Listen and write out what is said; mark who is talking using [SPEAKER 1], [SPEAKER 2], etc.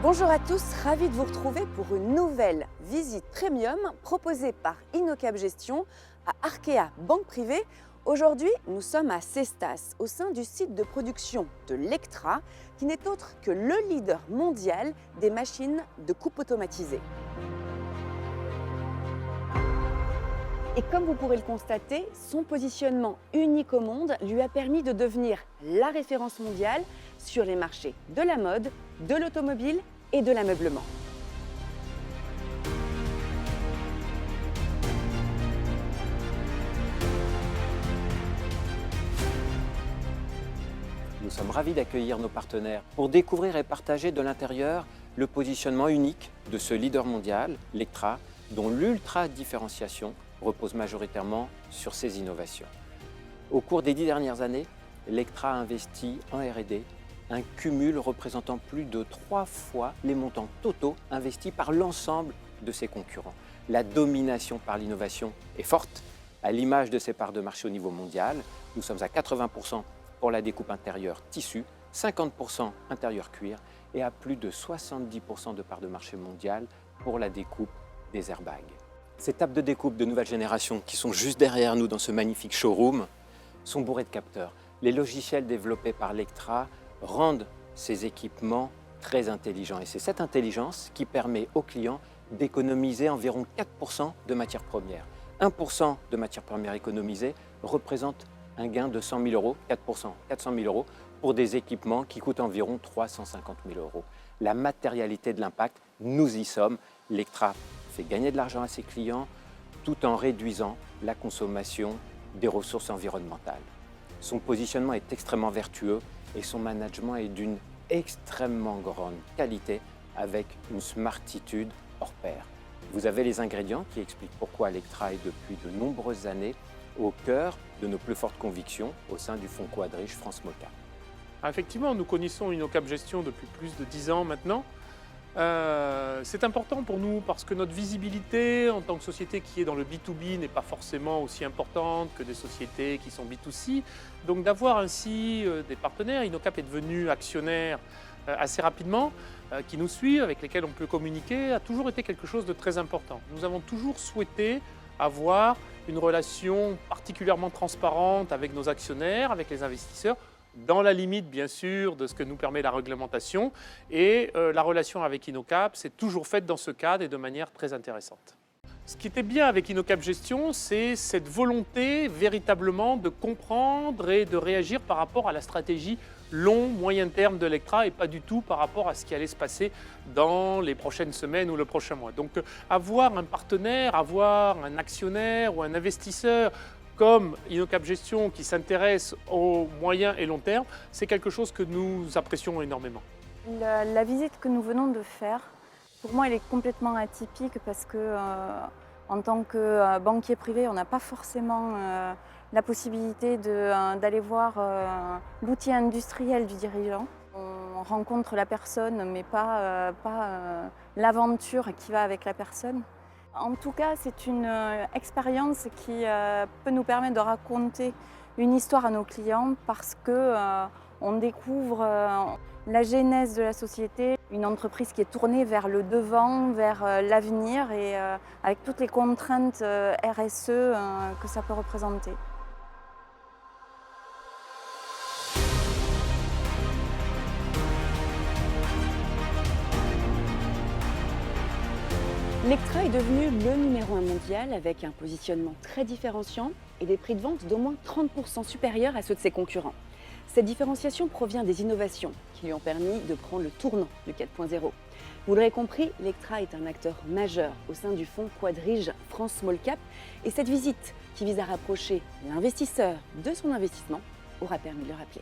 [SPEAKER 1] Bonjour à tous, ravi de vous retrouver pour une nouvelle visite premium proposée par InnoCap Gestion à Arkea Banque Privée. Aujourd'hui, nous sommes à Cestas, au sein du site de production de Lectra, qui n'est autre que le leader mondial des machines de coupe automatisées. Et comme vous pourrez le constater, son positionnement unique au monde lui a permis de devenir la référence mondiale sur les marchés de la mode, de l'automobile et de l'ameublement.
[SPEAKER 2] Nous sommes ravis d'accueillir nos partenaires pour découvrir et partager de l'intérieur le positionnement unique de ce leader mondial, Lectra, dont l'ultra-différenciation repose majoritairement sur ses innovations. Au cours des 10 dernières années, Lectra a investi en R&D un cumul représentant plus de 3 fois les montants totaux investis par l'ensemble de ses concurrents. La domination par l'innovation est forte, à l'image de ses parts de marché au niveau mondial. Nous sommes à 80% pour la découpe intérieure tissu, 50% intérieur cuir et à plus de 70% de parts de marché mondial pour la découpe des airbags. Ces tables de découpe de nouvelle génération qui sont juste derrière nous dans ce magnifique showroom sont bourrées de capteurs. Les logiciels développés par Lectra rendent ces équipements très intelligents. Et c'est cette intelligence qui permet aux clients d'économiser environ 4% de matières premières. 1% de matières premières économisées représente un gain de 100 000 euros, 4%, 400 000 euros pour des équipements qui coûtent environ 350 000 euros. La matérialité de l'impact, nous y sommes. Lectra fait gagner de l'argent à ses clients tout en réduisant la consommation des ressources environnementales. Son positionnement est extrêmement vertueux et son management est d'une extrêmement grande qualité avec une smartitude hors pair. Vous avez les ingrédients qui expliquent pourquoi Lectra est depuis de nombreuses années au cœur de nos plus fortes convictions au sein du fonds Quadriche France MoCap.
[SPEAKER 3] Effectivement, nous connaissons InnoCap Gestion depuis plus de 10 ans maintenant. C'est important pour nous parce que notre visibilité en tant que société qui est dans le B2B n'est pas forcément aussi importante que des sociétés qui sont B2C. Donc d'avoir ainsi des partenaires, InnoCap est devenu actionnaire assez rapidement, qui nous suivent, avec lesquels on peut communiquer, a toujours été quelque chose de très important. Nous avons toujours souhaité avoir une relation particulièrement transparente avec nos actionnaires, avec les investisseurs, dans la limite, bien sûr, de ce que nous permet la réglementation. Et la relation avec InnoCap s'est toujours faite dans ce cadre et de manière très intéressante. Ce qui était bien avec InnoCap Gestion, c'est cette volonté véritablement de comprendre et de réagir par rapport à la stratégie long, moyen terme de Lectra et pas du tout par rapport à ce qui allait se passer dans les prochaines semaines ou le prochain mois. Donc avoir un partenaire, avoir un actionnaire ou un investisseur comme InnoCap Gestion qui s'intéresse au moyen et long terme, c'est quelque chose que nous apprécions énormément.
[SPEAKER 4] La visite que nous venons de faire, pour moi, elle est complètement atypique parce que en tant que banquier privé, on n'a pas forcément la possibilité d'aller voir l'outil industriel du dirigeant. On rencontre la personne, mais pas l'aventure qui va avec la personne. En tout cas, c'est une expérience qui peut nous permettre de raconter une histoire à nos clients parce qu'on découvre la genèse de la société, une entreprise qui est tournée vers le devant, vers l'avenir et avec toutes les contraintes RSE que ça peut représenter.
[SPEAKER 1] Lectra est devenu le numéro 1 mondial avec un positionnement très différenciant et des prix de vente d'au moins 30% supérieurs à ceux de ses concurrents. Cette différenciation provient des innovations qui lui ont permis de prendre le tournant du 4.0. Vous l'aurez compris, Lectra est un acteur majeur au sein du fonds Quadriche France MoCap et cette visite qui vise à rapprocher l'investisseur de son investissement aura permis de le rappeler.